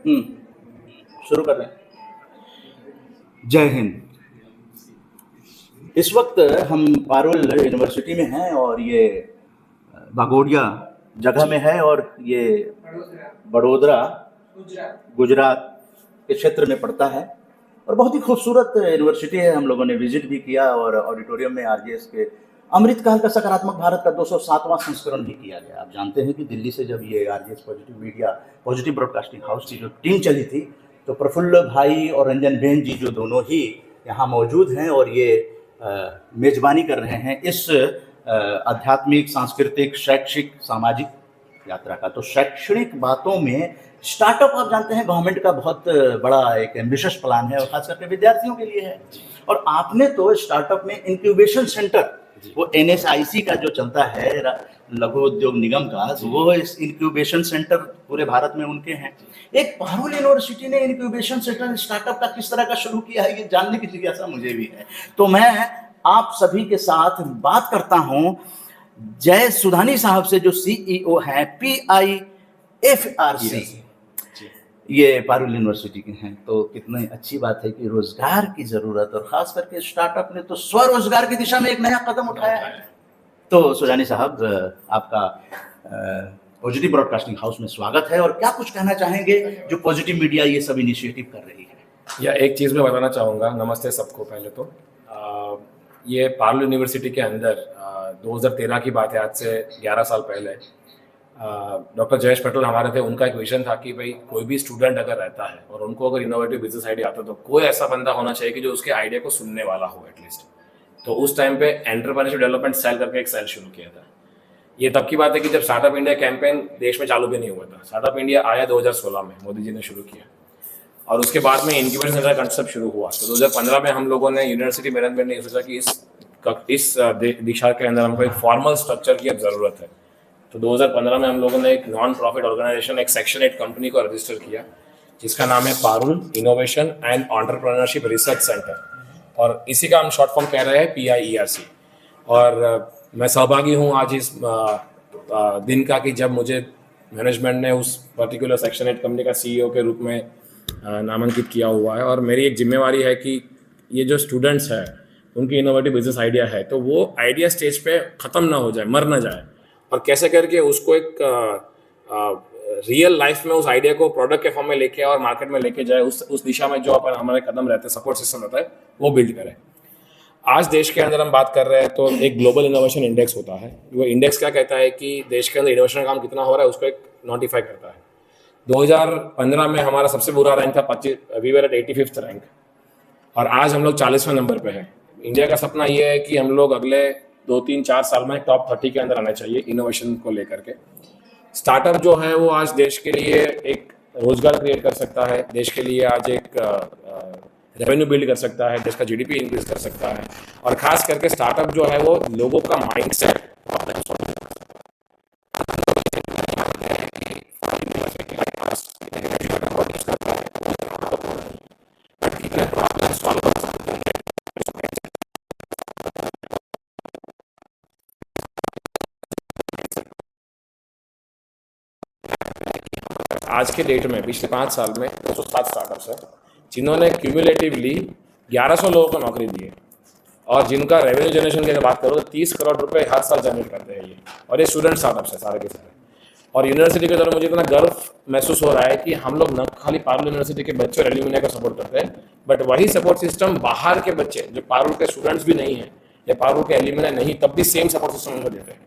शुरू कर रहे हैं। जय हिंद। इस वक्त हम पारुल यूनिवर्सिटी में हैं और ये बागोड़िया जगह में है और ये बड़ोदरा गुजरात के क्षेत्र में पड़ता है और बहुत ही खूबसूरत यूनिवर्सिटी है। हम लोगों ने विजिट भी किया और ऑडिटोरियम में आरजेएस के अमृतकाल का सकारात्मक भारत का 207वां संस्करण भी किया गया। आप जानते हैं कि दिल्ली से जब ये RJS positive media positive broadcasting house की जो टीम चली थी तो प्रफुल्ल भाई और रंजन बेन जी जो दोनों ही यहाँ मौजूद हैं और ये मेजबानी कर रहे हैं इस आध्यात्मिक, सांस्कृतिक, शैक्षिक, सामाजिक यात्रा का। तो शैक्षणिक बातों में स्टार्टअप आप जानते हैं गवर्नमेंट का बहुत बड़ा एक एम्बिशियस प्लान है और खास करके विद्यार्थियों के लिए है। और आपने तो स्टार्टअप में इंक्यूबेशन सेंटर, वो एनएसआईसी का जो चलता है लघु उद्योग निगम का, वो इस इंक्यूबेशन सेंटर पूरे भारत में उनके हैं। एक पारुल यूनिवर्सिटी ने इंक्यूबेशन सेंटर स्टार्टअप का किस तरह का शुरू किया है ये जानने की जिज्ञासा मुझे भी है। तो मैं आप सभी के साथ बात करता हूं जय सुधानी साहब से जो सीईओ हैं PIFRC, ये पारुल यूनिवर्सिटी के हैं। तो कितनी अच्छी बात है कि रोजगार की जरूरत और खास करके स्टार्टअप ने तो स्वरोजगार की दिशा में एक नया कदम उठाया है। तो सुजानी साहब, आपका पॉजिटिव ब्रॉडकास्टिंग हाउस में स्वागत है और क्या कुछ कहना चाहेंगे जो पॉजिटिव मीडिया ये सब इनिशिएटिव कर रही है? या एक चीज़ मैं बताना चाहूँगा। नमस्ते सबको। पहले तो ये पारुल यूनिवर्सिटी के अंदर 2013 की बात है, आज से 11 साल पहले डॉक्टर जयेश पटेल हमारे थे। उनका एक विजन था कि भाई कोई भी स्टूडेंट अगर रहता है और उनको अगर इनोवेटिव बिजनेस आइडिया आता है तो कोई ऐसा बंदा होना चाहिए कि जो उसके आइडिया को सुनने वाला हो एटलीस्ट। तो उस टाइम पे एंटरप्रेन्योरशिप डेवलपमेंट सेल करके एक सेल शुरू किया था। ये तब की बात है कि जब स्टार्टअप इंडिया कैंपेन देश में चालू भी नहीं हुआ था। स्टार्टअप इंडिया आया 2016 में, मोदी जी ने शुरू किया और उसके बाद में इंक्यूबेशन सेंटर का कंसेप्ट शुरू हुआ। तो 2015 में हम लोगों ने यूनिवर्सिटी मैनेजमेंट ने सोचा कि इस दिशा के अंदर हमको एक फॉर्मल स्ट्रक्चर की अब ज़रूरत है। तो 2015 में हम लोगों ने एक नॉन प्रॉफिट ऑर्गेनाइजेशन, एक सेक्शन 8 कंपनी को रजिस्टर किया जिसका नाम है Parul innovation and entrepreneurship research centre, और इसी का हम शॉर्ट फॉर्म कह रहे हैं PIERC। और मैं सहभागी हूँ आज इस दिन का कि जब मुझे मैनेजमेंट ने उस पर्टिकुलर सेक्शन 8 कंपनी का CEO के रूप में नामांकित किया हुआ है। और मेरी एक जिम्मेवारी है कि ये जो स्टूडेंट्स हैं उनकी इनोवेटिव बिजनेस आइडिया है तो वो आइडिया स्टेज पे ख़त्म ना हो जाए, मर ना जाए, और कैसे करके उसको एक रियल लाइफ में उस आइडिया को प्रोडक्ट के फॉर्म में लेके और मार्केट में लेके जाए, उस दिशा में जो अपन हमारे कदम रहते हैं, सपोर्ट सिस्टम रहता है, वो बिल्ड करें। आज देश के अंदर हम बात कर रहे हैं तो एक ग्लोबल इनोवेशन इंडेक्स होता है। वो इंडेक्स क्या कहता है कि देश के अंदर इनोवेशन का काम कितना हो रहा है उसको एक नोटिफाई करता है। 2015 में हमारा सबसे बुरा रैंक था 25, we were at 85th rank, और आज हम लोग 40वें नंबर पे हैं। इंडिया का सपना ये है कि हम लोग अगले 2-3-4 साल में टॉप 30 के अंदर आना चाहिए इनोवेशन को लेकर के। स्टार्टअप जो है वो आज देश के लिए एक रोजगार क्रिएट कर सकता है, देश के लिए आज एक रेवेन्यू बिल्ड कर सकता है, देश का GDP इंक्रीज कर सकता है, और खास करके स्टार्टअप जो है वो लोगों का माइंडसेट आज के डेट में पिछले 5 साल में 207 स्टार्टअप्स हैं जिन्होंने क्यूमुलेटिवली 1100 लोगों को नौकरी दी है, और जिनका रेवेन्यू जनरेशन की बात करो तो 30 करोड़ रुपए हर साल जनरेट करते हैं ये, और ये स्टूडेंट स्टार्टअप्स है सारे के सारे। और यूनिवर्सिटी के दौरान मुझे इतना गर्व महसूस हो रहा है कि हम लोग न खाली पारुल यूनिवर्सिटी के बच्चे और एल्यूमिनी को सपोर्ट करते हैं, बट वही सपोर्ट सिस्टम बाहर के बच्चे जो पारुल के स्टूडेंट्स भी नहीं हैं या पारुल के एल्यूमिनी नहीं, तब भी सेम सपोर्ट सिस्टम उनको देते हैं।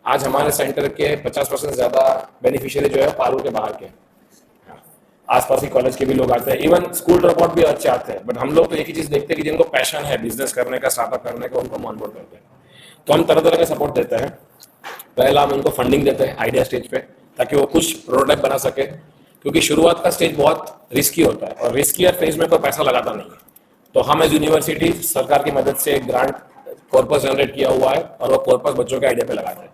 आज हमारे सेंटर के 50% से ज़्यादा बेनिफिशियरी जो है पारुल के बाहर के, आसपास ही कॉलेज के भी लोग आते हैं, इवन स्कूल ड्रॉप आउट भी अच्छे आते हैं। बट हम लोग तो एक ही चीज़ देखते हैं कि जिनको पैशन है बिजनेस करने का, स्टार्टअप करने का, उनको हम ऑनबोर्ड करते हैं। तो हम तरह तरह का सपोर्ट देते हैं। पहला हम उनको फंडिंग देते हैं आइडिया स्टेज पे, ताकि वो कुछ प्रोडक्ट बना सके, क्योंकि शुरुआत का स्टेज बहुत रिस्की होता है और रिस्की फेज में कोई पैसा लगाता नहीं है। तो हम एज यूनिवर्सिटी सरकार की मदद से एक ग्रांट कॉर्पस जनरेट किया हुआ है और वो कॉर्पस बच्चों के आइडिया पे लगाते हैं।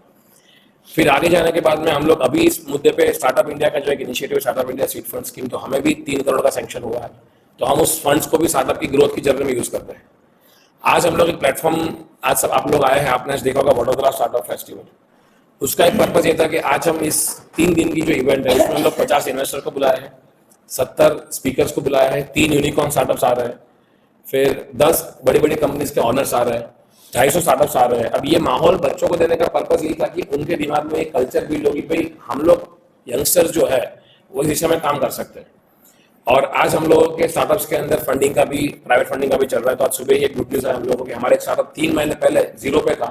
फिर आगे जाने के बाद में हम लोग अभी इस मुद्दे पे स्टार्टअप इंडिया का जो एक initiative startup India seed fund scheme, तो हमें भी 3 करोड़ का सैंक्शन हुआ है, तो हम उस फंड्स को भी स्टार्टअप की ग्रोथ की जर्नी में यूज करते हैं। आज हम लोग एक प्लेटफॉर्म, आज सब आप लोग आए हैं, आपने देखा होगा वडोदरा स्टार्टअप फेस्टिवल, उसका एक पर्पज ये था कि आज हम इस 3 दिन की जो इवेंट है उसमें हम लोग 50 इन्वेस्टर को बुलाए हैं, 70 स्पीकर्स को बुलाया है, 3 यूनिकॉर्न स्टार्टअप्स आ रहे हैं, फिर 10 बड़ी बड़ी कंपनीज के ऑनर्स आ रहे हैं, 250 स्टार्टअप्स आ रहे हैं। अब ये माहौल बच्चों को देने का पर्पज यही था कि उनके दिमाग में एक कल्चर बिल्ड होगी, भाई हम लोग यंगस्टर्स जो है वो इस दिशा में काम कर सकते हैं। और आज हम लोगों के स्टार्टअप्स के अंदर फंडिंग का भी, प्राइवेट फंडिंग का भी चल रहा है। तो आज सुबह ही एक गुड न्यूज है हम लोगों के, हमारे एक स्टार्टअप 3 महीने पहले 0 पे था,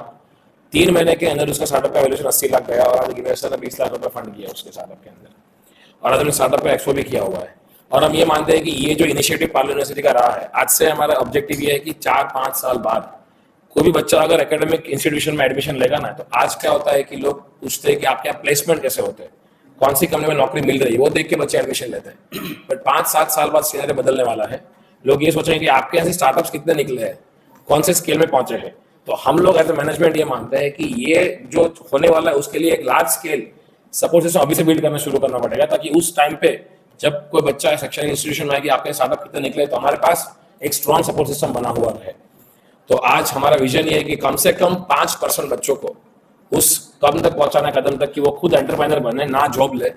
3 महीने के अंदर उसका स्टार्टअप का वैल्यूएशन 80 लाख गया और आज इन्वेस्टर ने 20 लाख रुपए फंड किया उसके स्टार्टअप के अंदर। और आज हमने स्टार्टअप का एक्सपो भी किया हुआ है। और हम ये मानते हैं कि ये जो इनिशिएटिव पार्ले यूनिवर्सिटी का रहा है, आज से हमारा ऑब्जेक्टिव ये है कि 4-5 साल बाद कोई भी बच्चा अगर एकेडमिक इंस्टीट्यूशन में एडमिशन लेगा ना, तो आज क्या होता है कि लोग पूछते हैं कि आपके यहाँ प्लेसमेंट कैसे होते हैं, कौन सी कंपनी में नौकरी मिल रही है, वो देख के बच्चे एडमिशन लेते हैं। बट 5-7 साल बाद सीनारियो बदलने वाला है। लोग ये सोचेंगे कि आपके यहाँ से स्टार्टअप्स कितने निकले हैं, कौन से स्केल में पहुंचे हैं। तो हम लोग एज ए मैनेजमेंट ये मानते हैं कि ये जो होने वाला है उसके लिए एक लार्ज स्केल सपोर्ट सिस्टम अभी से बिल्ड करना शुरू करना पड़ेगा, ताकि उस टाइम पे जब कोई बच्चा शैक्षणिक इंस्टीट्यूशन में आए कि आपके स्टार्टअप कितने निकले, तो हमारे पास एक स्ट्रॉन्ग सपोर्ट सिस्टम बना हुआ है। तो आज हमारा विजन ये है कि कम से कम 5% बच्चों को उस कदम तक पहुंचाना, कदम तक कि वो खुद एंटरप्रेन्योर बने, ना जॉब ले,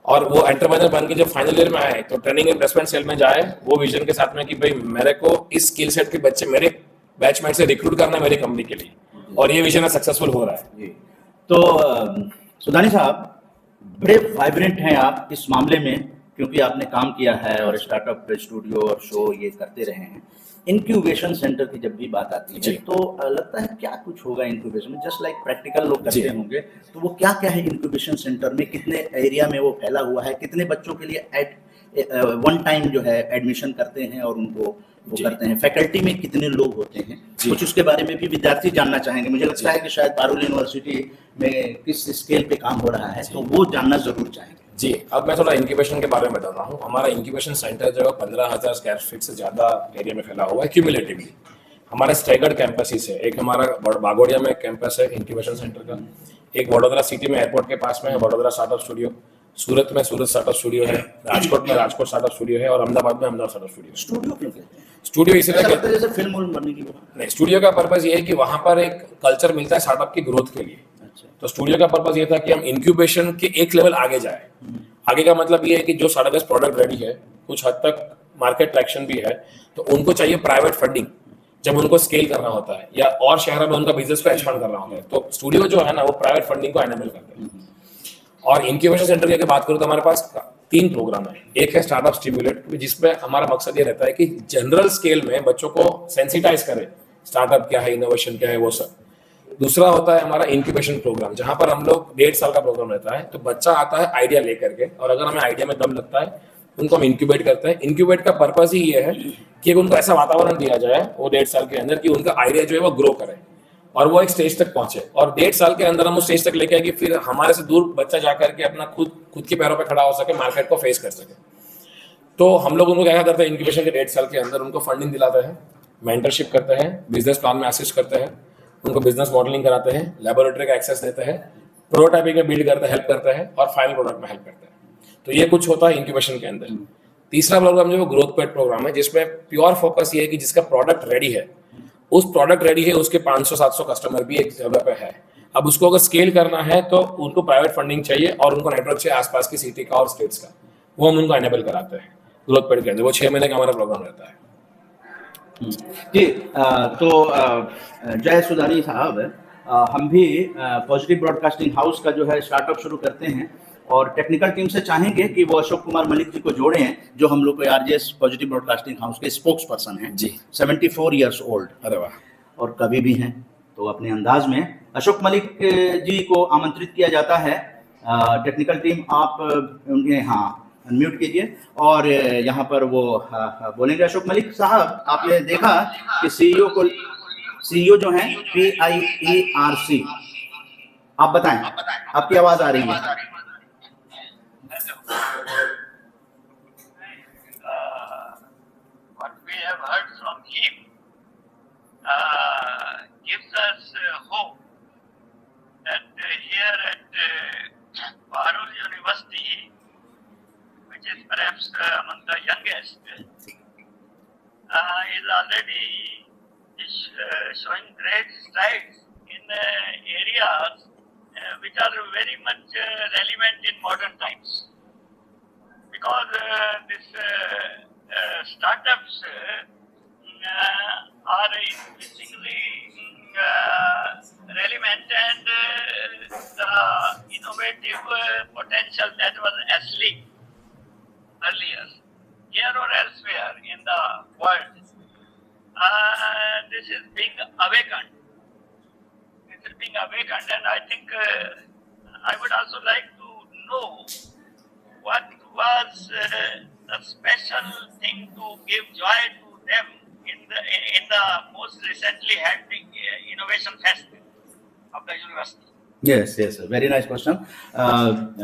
और वो एंटरप्रेन्योर बन के जब फाइनल ईयर में आए तो ट्रेनिंग एंड प्लेसमेंट सेल में जाए वो विजन के साथ में कि भाई मेरे को इस स्किल सेट के बच्चे मेरे बैचमेट से रिक्रूट करना है मेरी कंपनी के लिए, और ये विजन सक्सेसफुल हो रहा है जी। तो सुदानी साहब, बड़े वाइब्रेंट हैं आप इस मामले में, क्योंकि आपने काम किया है और स्टार्टअप स्टूडियो और शो ये करते रहे हैं। इंक्यूबेशन सेंटर की जब भी बात आती है तो लगता है क्या कुछ होगा इंक्यूबेशन में, जस्ट लाइक प्रैक्टिकल लोग करते होंगे, तो वो क्या क्या है इंक्यूबेशन सेंटर में, कितने एरिया में वो फैला हुआ है, कितने बच्चों के लिए वन टाइम जो है एडमिशन करते हैं और उनको वो करते हैं, फैकल्टी में कितने लोग होते हैं, कुछ उसके बारे में भी विद्यार्थी जानना चाहेंगे। मुझे लगता है कि शायद पारुल यूनिवर्सिटी में किस स्केल पे काम हो रहा है, तो वो जानना जरूर चाहेंगे। जी, अब मैं थोड़ा इंक्यूबेशन के बारे में बता रहा हूँ। हमारा इंक्यूबेशन सेंटर जो है 15,000 स्क्वायर फीट से ज़्यादा एरिया में फैला हुआ है क्यूमुलेटिवली। हमारे स्टैगर्ड कैंपसेस है, एक हमारा बागोड़िया में कैंपस है इंक्यूबेशन सेंटर का, एक वडोदरा सिटी में एयरपोर्ट के पास में है वडोदरा स्टार्टअप स्टूडियो, सूरत में सूरत स्टार्टअप स्टूडियो है, राजकोट में राजकोट स्टार्टअप स्टूडियो है, और अहमदाबाद में अहमदाबाद स्टार्टअप स्टूडियो। स्टूडियो क्यों कहते हैं? स्टूडियो इसलिए कहते हैं, जैसे फिल्म बनने की नहीं, स्टूडियो का पर्पज ये है कि वहां पर एक कल्चर मिलता है स्टार्टअप की ग्रोथ के लिए। तो स्टूडियो का पर्पज ये था कि हम इंक्यूबेशन के एक लेवल आगे जाए। आगे का मतलब ये है कि जो साढ़े 10 प्रोडक्ट रेडी है, कुछ हद तक मार्केट ट्रैक्शन भी है, तो उनको चाहिए प्राइवेट फंडिंग जब उनको स्केल करना होता है या और शहरों में उनका बिजनेस को एक्सपांड करना होता है, तो स्टूडियो जो है ना वो प्राइवेट फंडिंग को एनेबल करते हैं। और इंक्यूबेशन सेंटर की अगर बात करूं तो हमारे पास 3 प्रोग्राम है। एक है स्टार्टअप स्टिमुलेट, जिसमें हमारा मकसद ये रहता है कि जनरल स्केल में बच्चों को सेंसिटाइज करें स्टार्टअप क्या है, इनोवेशन क्या है, वो सब। दूसरा होता है हमारा इंक्यूबेशन प्रोग्राम, जहां पर हम लोग 1.5 साल का प्रोग्राम रहता है। तो बच्चा आता है आइडिया लेकर के, और अगर हमें आइडिया में दम लगता है उनको हम इंक्यूबेट करते हैं। इंक्यूबेट का पर्पस ही ये है कि उनको ऐसा वातावरण दिया जाए वो 1.5 साल के अंदर कि उनका आइडिया जो है वो ग्रो करे और वो एक स्टेज तक पहुंचे, और 1.5 साल के अंदर हम उस स्टेज तक लेके आए कि फिर हमारे से दूर बच्चा जाकर के अपना खुद के पैरों पर खड़ा हो सके, मार्केट को फेस कर सके। तो हम लोग उनको क्या करते हैं, इंक्यूबेशन के 1.5 साल के अंदर उनको फंडिंग दिलाते हैं, मेंटरशिप करते हैं, बिजनेस प्लान में असिस्ट करते हैं, उनको बिजनेस मॉडलिंग कराते हैं, लैबोरेटरी का एक्सेस देते हैं, प्रोटोटाइपिंग में बिल्ड करते हैं, हेल्प करते हैं, और फाइनल प्रोडक्ट में हेल्प करते हैं। तो ये कुछ होता है इंक्यूबेशन के अंदर। तीसरा प्रोग्राम जो है ग्रोथ पेड प्रोग्राम है, जिसमें प्योर फोकस ये है कि जिसका प्रोडक्ट रेडी है, उस प्रोडक्ट रेडी है, उसके 500-700 कस्टमर भी एक जगह पे है। अब उसको अगर स्केल करना है तो उनको प्राइवेट फंडिंग चाहिए और उनको नेटवर्क चाहिए आसपास की सिटी का और स्टेट्स का, वो हम उनको एनेबल कराते हैं ग्रोथ पेड के अंदर। वो 6 महीने का हमारा प्रोग्राम रहता है। जी, जय सुधानी साहब, हम भी पॉजिटिव ब्रॉडकास्टिंग हाउस का जो है स्टार्टअप शुरू करते हैं, और टेक्निकल टीम से चाहेंगे कि वो अशोक कुमार मलिक जी को जोड़े हैं, जो हम लोग को आरजेएस पॉजिटिव ब्रॉडकास्टिंग हाउस के स्पोक्स पर्सन हैं जी। 74 ईयर्स ओल्ड, अरे वाह, और कवि भी हैं। तो अपने अंदाज में अशोक मलिक जी को आमंत्रित किया जाता है। टेक्निकल टीम आप उनके अनम्यूट कीजिए, और यहाँ पर वो बोलेंगे। अशोक मलिक साहब, आपने देखा कि सीईओ जो हैं PIERC, आप बताएं, आपकी आवाज आ रही है। What we have heard from him gives us hope that here at Parul University, which is perhaps among the youngest, is already showing great strides in areas which are very much relevant in modern times. because this startups are increasingly relevant, and the innovative potential that was asleep earlier, here or elsewhere in the world, this is being awakened. This is being awakened, and I think I would also like to know what was the special thing to give joy to them in the most recently had innovation fest of the university. Yes yes, very nice question.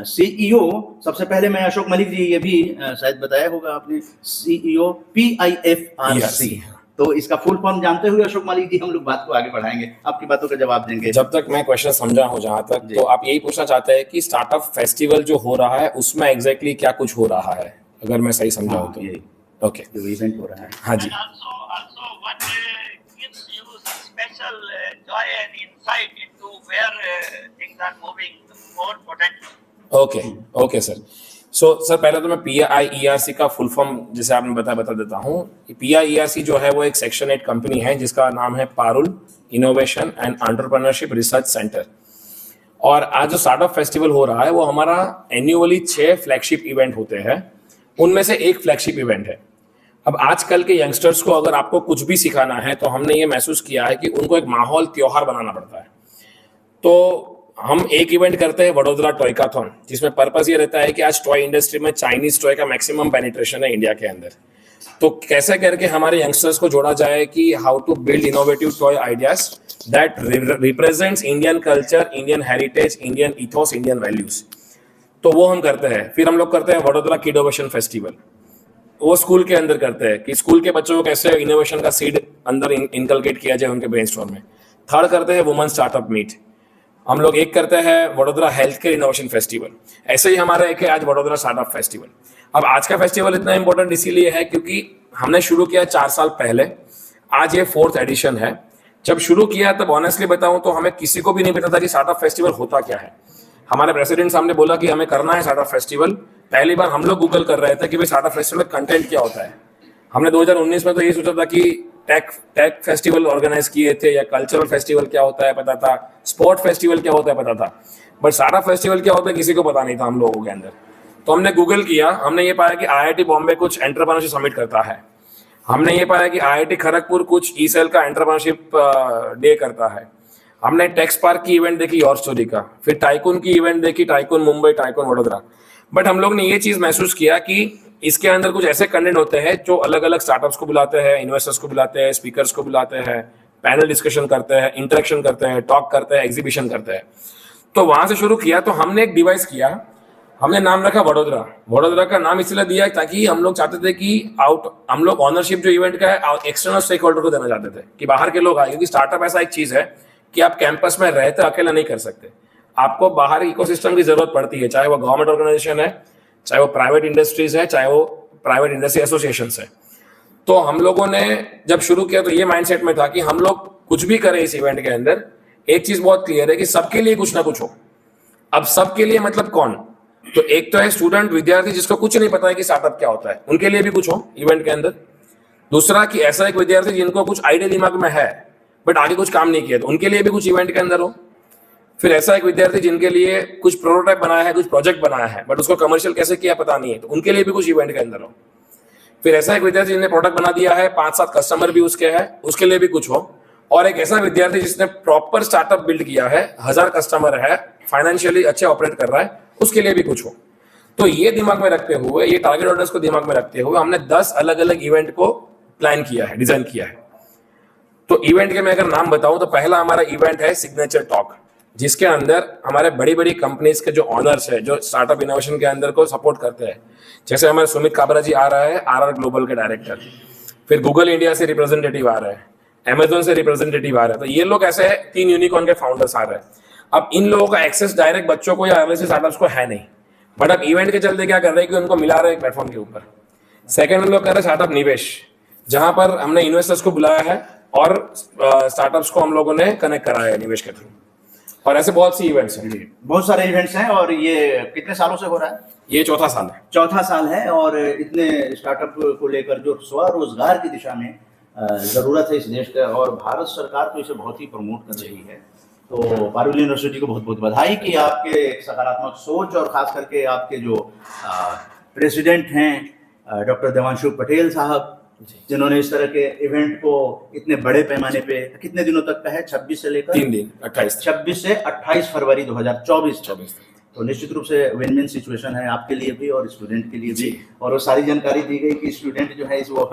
CEO, सबसे पहले मैं अशोक मलिक जी, ये भी शायद बताया होगा आपने, CEO PIFRC, तो इसका फुल फॉर्म जानते हुए अशोक मलिक जी हम लोग बात को आगे बढ़ाएंगे, आपकी बातों का जवाब देंगे। जब तक मैं क्वेश्चन समझा हूं जहां तक, तो आप यही पूछना चाहते हैं कि स्टार्टअप फेस्टिवल जो हो रहा है उसमें एग्जैक्टली क्या कुछ हो रहा है, अगर मैं सही समझा हूं तो? यही ओके, जो इवेंट हो रहा है। हाँ जी। And also what gives you some special joy and insight into where things are moving more potential. Okay okay sir. So sir पहले तो मैं PIERC का फुल फॉर्म जैसे आपने बता देता हूँ। PIERC जो है वो एक सेक्शन 8 कंपनी है जिसका नाम है Parul innovation and entrepreneurship research centre. और आज जो स्टार्टअप फेस्टिवल हो रहा है वो हमारा एन्युअली 6 फ्लैगशिप इवेंट होते हैं, उनमें से एक फ्लैगशिप इवेंट है। अब आजकल के यंगस्टर्स को अगर आपको कुछ भी सिखाना है तो हमने ये महसूस किया है कि उनको एक माहौल त्योहार बनाना पड़ता है। तो हम एक इवेंट करते हैं वडोदरा टॉयकाथॉन, जिसमें पर्पस ये रहता है कि आज टॉय इंडस्ट्री में चाइनीज टॉय का मैक्सिमम पेनिट्रेशन है इंडिया के अंदर, तो कैसे करके हमारे यंगस्टर्स को जोड़ा जाए कि how to build innovative toy ideas that represents Indian culture, Indian heritage, Indian ethos, Indian values. तो वो हम करते हैं। फिर हम लोग करते हैं वडोदरा किडोवेशन फेस्टिवल, वो स्कूल के अंदर करते हैं कि स्कूल के बच्चों को कैसे इनोवेशन का सीड अंदर इनकलकेट किया जाए उनके ब्रेनस्टॉर्म में। थर्ड करते हैं वुमेन स्टार्टअप मीट। हम लोग एक करते हैं Vadodara health care innovation festival. ऐसे ही हमारा एक है आज वडोदरा स्टार्टअप फेस्टिवल। अब आज का फेस्टिवल इतना इंपॉर्टेंट इसीलिए है क्योंकि हमने शुरू किया 4 साल पहले, आज ये 4th एडिशन है। जब शुरू किया तब ऑनेस्टली बताऊं तो हमें किसी को भी नहीं पता था कि स्टार्टअप फेस्टिवल होता क्या है। हमारे प्रेसिडेंट साहब ने बोला कि हमें करना है स्टार्टअप फेस्टिवल। पहली बार हम लोग गूगल कर रहे थे कि भाई स्टार्टअप फेस्टिवल में कंटेंट क्या होता है। हमने 2019 में तो ये सोचा था कि टेक फेस्टिवल ऑर्गेनाइज किए थे, या कल्चरल फेस्टिवल क्या होता है पता था, स्पोर्ट फेस्टिवल क्या होता है पता था, बट स्टार्टअप फेस्टिवल क्या होता है किसी को पता नहीं था हम लोगों के अंदर। तो हमने गूगल किया, हमने ये पाया कि IIT बॉम्बे कुछ एंटरप्रेन्योरशिप समिट करता है, हमने ये पाया कि IIT खड़गपुर कुछ ईसेल का एंटरप्रेन्योरशिप डे करता है, हमने टेक्स पार्क की इवेंट देखी योर स्टोरी का, फिर टाइकून की इवेंट देखी, tycoon Mumbai, tycoon Vadodara. But हम लोग ने ये चीज महसूस किया कि इसके अंदर कुछ ऐसे कंटेंट होते हैं जो अलग अलग स्टार्टअप्स को बुलाते हैं, इन्वेस्टर्स को बुलाते हैं, स्पीकर्स को बुलाते हैं, पैनल डिस्कशन करते हैं, इंटरेक्शन करते हैं, टॉक करते हैं, एग्जीबिशन करते हैं। तो वहां से शुरू किया। तो हमने एक डिवाइस किया, हमने नाम रखा वडोदरा। वडोदरा का नाम इसलिए दिया ताकि हम लोग चाहते थे कि हम लोग ऑनरशिप जो इवेंट का है एक्सटर्नल स्टेक होल्डर को देना चाहते थे कि बाहर के लोग आए, क्योंकि स्टार्टअप ऐसा एक चीज है कि आप कैंपस में रहते अकेला नहीं कर सकते, आपको बाहर इकोसिस्टम की जरूरत पड़ती है, चाहे वो गवर्नमेंट ऑर्गेनाइजेशन है, चाहे वो प्राइवेट इंडस्ट्रीज है, चाहे वो प्राइवेट इंडस्ट्री एसोसिएशन है। तो हम लोगों ने जब शुरू किया तो ये माइंडसेट में था कि हम लोग कुछ भी करें इस इवेंट के अंदर, एक चीज बहुत क्लियर है कि सबके लिए कुछ ना कुछ हो। अब सबके लिए मतलब कौन? तो एक तो है स्टूडेंट, विद्यार्थी जिसको कुछ नहीं पता है कि स्टार्टअप क्या होता है, उनके लिए भी कुछ हो इवेंट के अंदर। दूसरा कि ऐसा एक विद्यार्थी जिनको कुछ आइडिया दिमाग में है बट आगे कुछ काम नहीं किया, तो उनके लिए भी कुछ इवेंट के अंदर हो। फिर ऐसा एक विद्यार्थी जिनके लिए कुछ प्रोटोटाइप बनाया है, कुछ प्रोजेक्ट बनाया है बट उसको कमर्शियल कैसे किया पता नहीं है, तो उनके लिए भी कुछ इवेंट के अंदर हो। फिर ऐसा एक विद्यार्थी जिसने प्रोडक्ट बना दिया है, 5-7 कस्टमर भी उसके हैं, उसके लिए भी कुछ हो। और एक ऐसा विद्यार्थी जिसने प्रॉपर स्टार्टअप बिल्ड किया है, 1000 कस्टमर है, फाइनेंशियली अच्छे ऑपरेट कर रहा है, उसके लिए भी कुछ हो। तो ये दिमाग में रखते हुए, ये टारगेट ऑडियंस को दिमाग में रखते हुए हमने 10 अलग अलग इवेंट को प्लान किया है, डिजाइन किया है। तो इवेंट के मैं अगर नाम बताऊं तो पहला हमारा इवेंट है सिग्नेचर टॉक, जिसके अंदर हमारे बड़ी बड़ी कंपनीज के जो ऑनर्स है, जो स्टार्टअप इनोवेशन के अंदर को सपोर्ट करते हैं, जैसे हमारे सुमित काबरा जी आ रहा है, RR ग्लोबल के डायरेक्टर, फिर गूगल इंडिया से रिप्रेजेंटेटिव आ रहे हैं, अमेजोन से रिप्रेजेंटेटिव आ रहे हैं। तो ये लोग ऐसे 3 यूनिकॉर्न के फाउंडर्स आ रहे हैं। अब इन लोगों का एक्सेस डायरेक्ट बच्चों को या अर्ली स्टार्टअप्स को है नहीं, बट अब इवेंट के चलते क्या कर रहे हैं कि उनको मिला रहे हैं प्लेटफॉर्म के ऊपर। सेकंड हम लोग कर रहे हैं स्टार्टअप निवेश, जहां पर हमने इन्वेस्टर्स को बुलाया है और स्टार्टअप्स को हम लोगों ने कनेक्ट कराया है निवेश के थ्रू। और ऐसे बहुत सी इवेंट्स हैं। बहुत सारे इवेंट्स हैं और ये कितने सालों से हो रहा है? ये चौथा साल है। चौथा साल है और इतने स्टार्टअप को लेकर जो स्वरोजगार की दिशा में ज़रूरत है इस देश का, और भारत सरकार तो इसे बहुत ही प्रमोट कर रही है। तो पारुल यूनिवर्सिटी को बहुत बहुत बधाई कि आपके सकारात्मक सोच और खास करके आपके जो प्रेसिडेंट हैं डॉक्टर देवांशु पटेल साहब, जिन्होंने इस तरह के इवेंट को इतने बड़े पैमाने पे कितने दिनों तक का है, 26 से लेकर 3 दिन 26 से 28 फरवरी 2024 तो निश्चित रूप से विन विन सिचुएशन है आपके लिए भी और स्टूडेंट के लिए भी। और वो सारी जानकारी दी गई कि स्टूडेंट जो है इस वो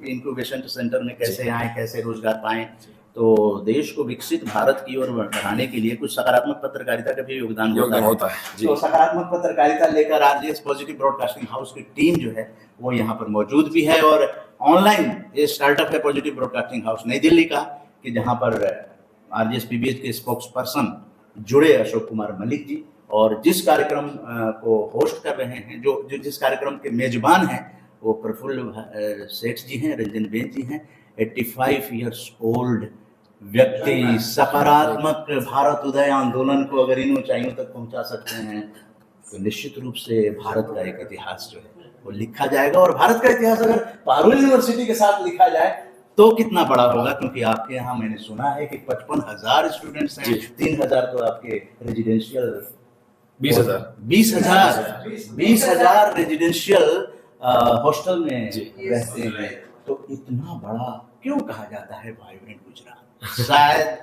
इंक्यूबेशन सेंटर में कैसे आए, कैसे रोजगार पाएं। तो देश को विकसित भारत की ओर बढ़ाने के लिए कुछ सकारात्मक पत्रकारिता का भी योगदान होता है। तो सकारात्मक पत्रकारिता लेकर आरजेएस पॉजिटिव ब्रॉडकास्टिंग हाउस की टीम जो है वो यहाँ पर मौजूद भी है और ऑनलाइन ये स्टार्टअप है पॉजिटिव ब्रॉडकास्टिंग हाउस नई दिल्ली का, कि जहाँ पर आरजेएस पीबीएच के स्पोक्स पर्सन जुड़े अशोक कुमार मलिक जी, और जिस कार्यक्रम को होस्ट कर रहे हैं, जो जिस कार्यक्रम के मेजबान हैं वो प्रफुल्ल सेठ जी हैं, रंजन बेन जी हैं। 85 ईयर्स ओल्ड व्यक्ति सकारात्मक भारत उदय आंदोलन को अगर इन ऊंचाइयों तक पहुंचा सकते हैं तो निश्चित रूप से भारत का एक इतिहास जो है वो लिखा जाएगा। और भारत का इतिहास अगर पारुल यूनिवर्सिटी के साथ लिखा जाए तो कितना बड़ा होगा, क्योंकि आपके यहाँ मैंने सुना है कि 55,000 स्टूडेंट्स हैं, 3,000 तो आपके रेजिडेंशियल, 20,000 रेजिडेंशियल हॉस्टल में रहते हैं। तो इतना बड़ा क्यों कहा जाता है वाइब्रेंट गुजरात? शायद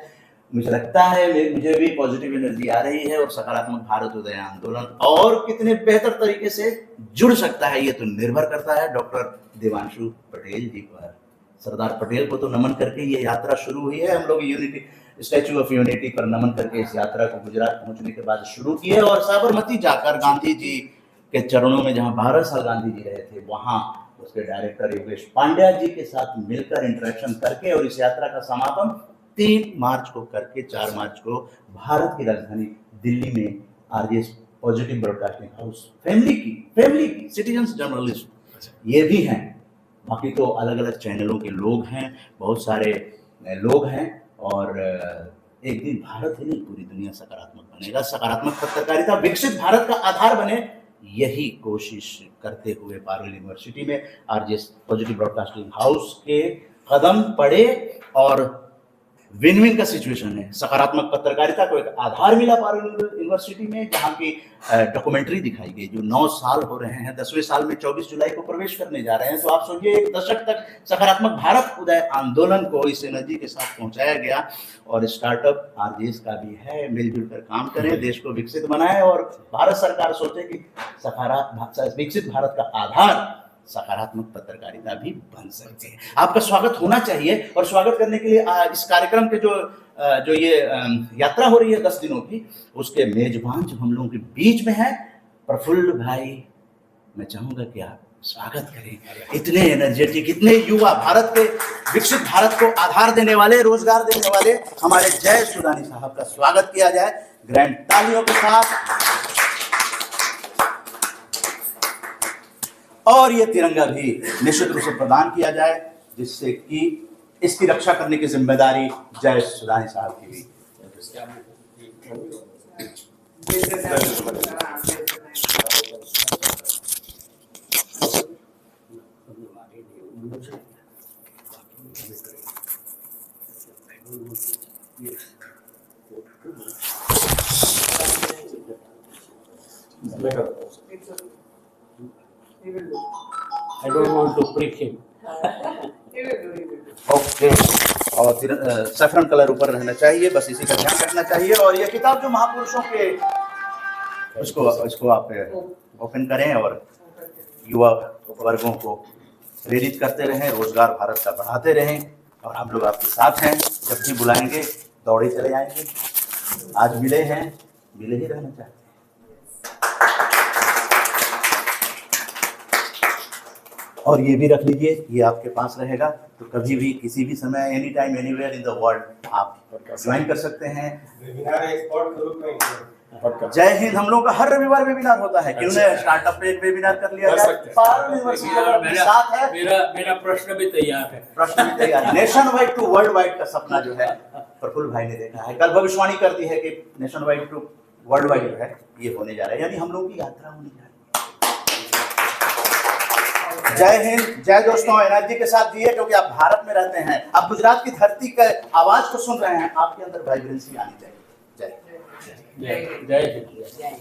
मुझे लगता है मुझे भी पॉजिटिव एनर्जी आ रही है और सकारात्मक भारत उदय आंदोलन और कितने बेहतर तरीके से जुड़ सकता है ये तो निर्भर करता है डॉक्टर देवांशु पटेल जी पर। सरदार पटेल को तो नमन करके ये यात्रा शुरू हुई है। हम लोग यूनिटी स्टैच्यू ऑफ यूनिटी पर नमन करके इस यात्रा को गुजरात पहुंचने के बाद शुरू की है और साबरमती जाकर गांधी जी के चरणों में, जहां 12 साल गांधी जी रहे थे, वहां उसके डायरेक्टर योगेश पांड्या जी के साथ मिलकर इंटरेक्शन करके और इस यात्रा का समापन 3 मार्च को करके 4 मार्च को भारत की राजधानी दिल्ली में RJS positive broadcasting house family की सिटीजन्स जर्नलिस्ट ये भी हैं, बाकी तो अलग अलग चैनलों के लोग हैं, बहुत सारे लोग हैं। और एक दिन भारत ही नहीं पूरी दुनिया सकारात्मक बनेगा, सकारात्मक पत्रकारिता विकसित भारत का आधार बने, यही कोशिश करते हुए पारुल यूनिवर्सिटी में आरजेएस पॉजिटिव ब्रॉडकास्टिंग हाउस के कदम पड़े और विन विन का सिचुएशन है। सकारात्मक पत्रकारिता को एक आधार मिला पारुल यूनिवर्सिटी में, जहाँ की डॉक्यूमेंट्री दिखाई गई जो 9 साल हो रहे हैं, 10वें साल में 24 जुलाई को प्रवेश करने जा रहे हैं। तो आप सोचिए 1 दशक तक सकारात्मक भारत उदय आंदोलन को इस एनर्जी के साथ पहुंचाया गया। और स्टार्टअप आरजेएस का भी है, मिलजुल कर काम करें, देश को विकसित बनाए और भारत सरकार सोचे कि सकारात्मक विकसित भारत का आधार सकारात्मक पत्रकारिता भी बन सकते हैं। आपका स्वागत होना चाहिए और स्वागत करने के लिए इस कार्यक्रम के जो ये यात्रा हो रही है 10 दिनों की, उसके मेजबान जो हम लोगों के बीच में है प्रफुल्ल भाई, मैं चाहूंगा कि आप स्वागत करें। इतने एनर्जेटिक, इतने युवा, भारत के विकसित भारत को आधार देने वाले, रोजगार देने वाले हमारे जय सुदानी साहब का स्वागत किया जाए ग्रैंड तालियों के साथ। और ये तिरंगा भी निश्चित रूप से प्रदान किया जाए, जिससे कि इसकी रक्षा करने की जिम्मेदारी जय सुदानी साहब की भी। I don't want to prick him. Okay, और सैफरन कलर ऊपर रहना चाहिए, बस इसी का ध्यान रखना चाहिए। और ये किताब जो महापुरुषों के, इसको आप ओपन करें और युवा वर्गों को प्रेरित करते रहें, रोजगार भारत का बढ़ाते रहें। और हम लोग आपके साथ हैं, जब भी बुलाएंगे दौड़े चले आएंगे। आज मिले हैं, मिले ही रहना चाहते हैं। और ये भी रख लीजिए, ये आपके पास रहेगा, तो कभी भी किसी भी समय any time anywhere in the world आप ज्वाइन कर सकते हैं। जय हिंद। हम लोगों का हर रविवार वेबिनार होता है, क्यों नहीं स्टार्टअप पे एक वेबिनार कर लिया जाए। पारुल यूनिवर्सिटी साथ है, मेरा प्रश्न भी तैयार है। प्रश्न भी तैयार है। Nationwide to worldwide का सपना जो है प्रफुल्ल भाई ने देखा है, कल भविष्यवाणी कर दी है कि nationwide to worldwide जो है ये होने जा रहा है, यानी हम लोगों की यात्रा होने जा रही है। जय हिंद, जय दोस्तों, एनर्जी के साथ जिए क्योंकि आप भारत में रहते हैं, आप गुजरात की धरती के आवाज को सुन रहे हैं, आपके अंदर वाइब्रेंसी आनी चाहिए। जय जय जय